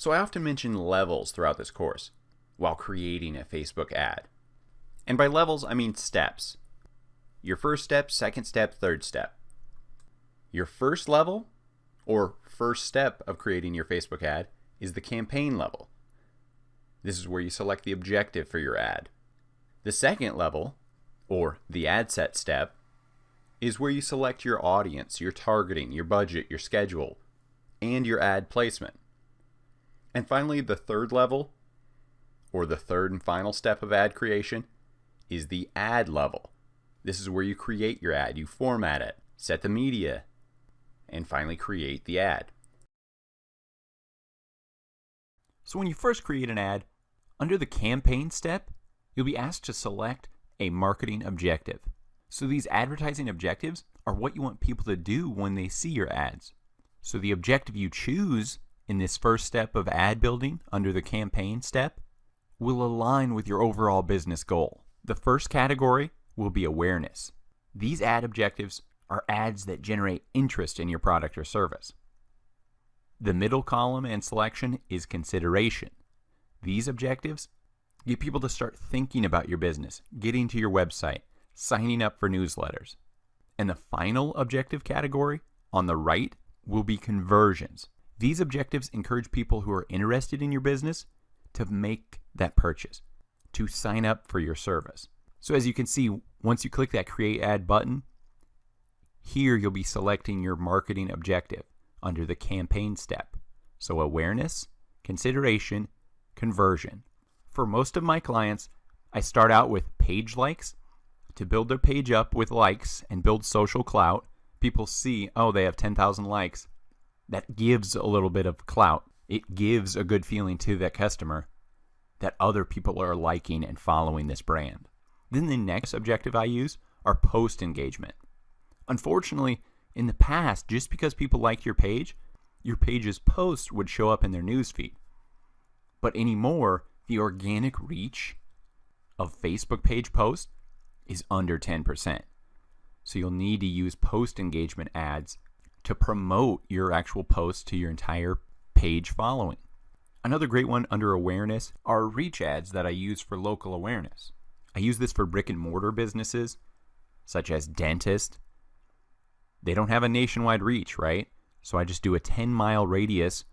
So I often mention levels throughout this course while creating a Facebook ad. And by levels, I mean steps. Your first step, second step, third step. Your first level, or first step of creating your Facebook ad, is the campaign level. This is where you select the objective for your ad. The second level, or the ad set step, is where you select your audience, your targeting, your budget, your schedule, and your ad placement. And finally, the third level, or the third and final step of ad creation, is the ad level. This is where you create your ad, you format it, set the media, and finally create the ad. So when you first create an ad, under the campaign step, you'll be asked to select a marketing objective. So these advertising objectives are what you want people to do when they see your ads. So the objective you choose in this first step of ad building under the campaign step will align with your overall business goal. The first category will be awareness. These ad objectives are ads that generate interest in your product or service. The middle column and selection is consideration. These objectives get people to start thinking about your business, getting to your website, signing up for newsletters. And the final objective category on the right will be conversions. These objectives encourage people who are interested in your business to make that purchase, to sign up for your service. So as you can see, once you click that Create Ad button, here you'll be selecting your marketing objective under the campaign step. So awareness, consideration, conversion. For most of my clients, I start out with page likes to build their page up with likes and build social clout. People see, oh, they have 10,000 likes. That gives a little bit of clout. It gives a good feeling to that customer that other people are liking and following this brand. Then the next objective I use are post engagement. Unfortunately, in the past, just because people liked your page's post would show up in their newsfeed. But anymore, the organic reach of Facebook page posts is under 10%. So you'll need to use post engagement ads to promote your actual post to your entire page following. Another great one under awareness are reach ads that I use for local awareness. I use this for brick and mortar businesses such as dentists. They don't have a nationwide reach, right? So I just do a 10-mile radius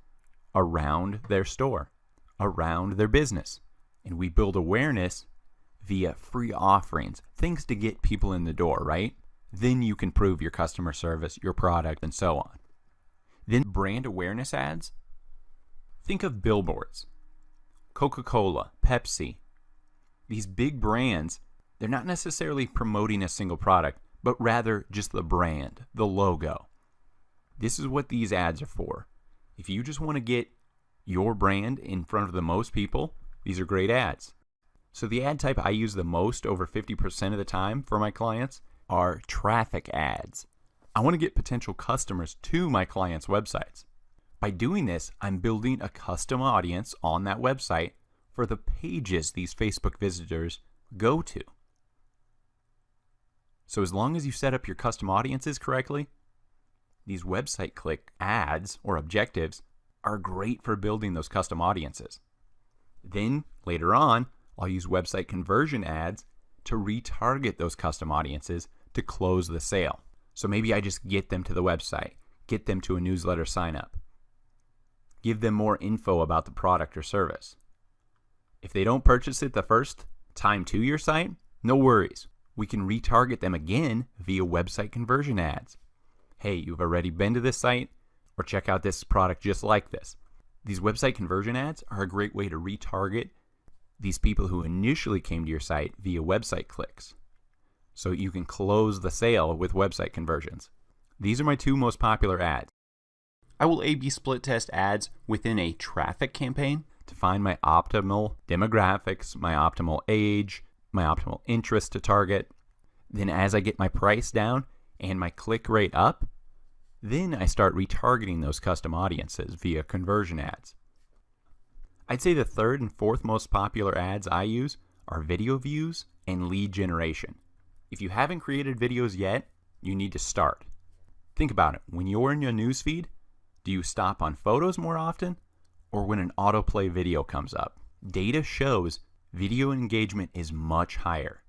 around their store, around their business. And we build awareness via free offerings, things to get people in the door, right? Then you can prove your customer service, your product, and so on. Then brand awareness ads. Think of billboards. Coca-Cola, Pepsi. These big brands, they're not necessarily promoting a single product, but rather just the brand, the logo. This is what these ads are for. If you just want to get your brand in front of the most people, these are great ads. So the ad type I use the most, over 50% of the time for my clients, are traffic ads. I want to get potential customers to my clients' websites. By doing this, I'm building a custom audience on that website for the pages these Facebook visitors go to. So as long as you set up your custom audiences correctly, these website click ads or objectives are great for building those custom audiences. Then later on, I'll use website conversion ads to retarget those custom audiences to close the sale. So maybe I just get them to the website, get them to a newsletter sign up, give them more info about the product or service. If they don't purchase it the first time to your site, no worries. We can retarget them again via website conversion ads. Hey, you've already been to this site, or check out this product just like this. These website conversion ads are a great way to retarget these people who initially came to your site via website clicks. So you can close the sale with website conversions. These are my two most popular ads. I will A/B split test ads within a traffic campaign to find my optimal demographics, my optimal age, my optimal interest to target. Then as I get my price down and my click rate up, then I start retargeting those custom audiences via conversion ads. I'd say the third and fourth most popular ads I use are video views and lead generation. If you haven't created videos yet, you need to start. Think about it. When you're in your newsfeed, do you stop on photos more often or when an autoplay video comes up. Data shows video engagement is much higher.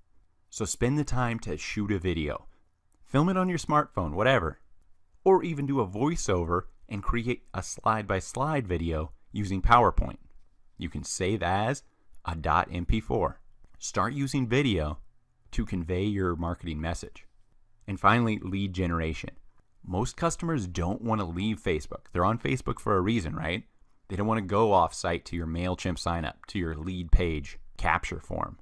So spend the time to shoot a video. Film it on your smartphone, whatever. Or even do a voiceover and create a slide-by-slide video using PowerPoint. You can save as a .mp4. Start using video to convey your marketing message. And finally, lead generation. Most customers don't want to leave Facebook. They're on Facebook for a reason, right? They don't want to go off-site to your MailChimp sign-up, to your lead page capture form.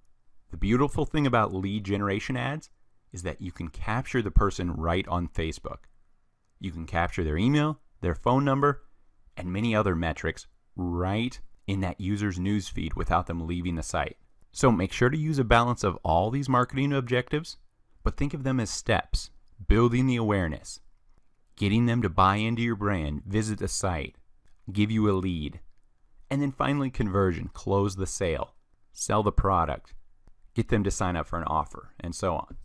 The beautiful thing about lead generation ads is that you can capture the person right on Facebook. You can capture their email, their phone number, and many other metrics right in that user's newsfeed without them leaving the site. So make sure to use a balance of all these marketing objectives, but think of them as steps. Building the awareness, getting them to buy into your brand, visit the site, give you a lead, and then finally conversion, close the sale, sell the product, get them to sign up for an offer, and so on.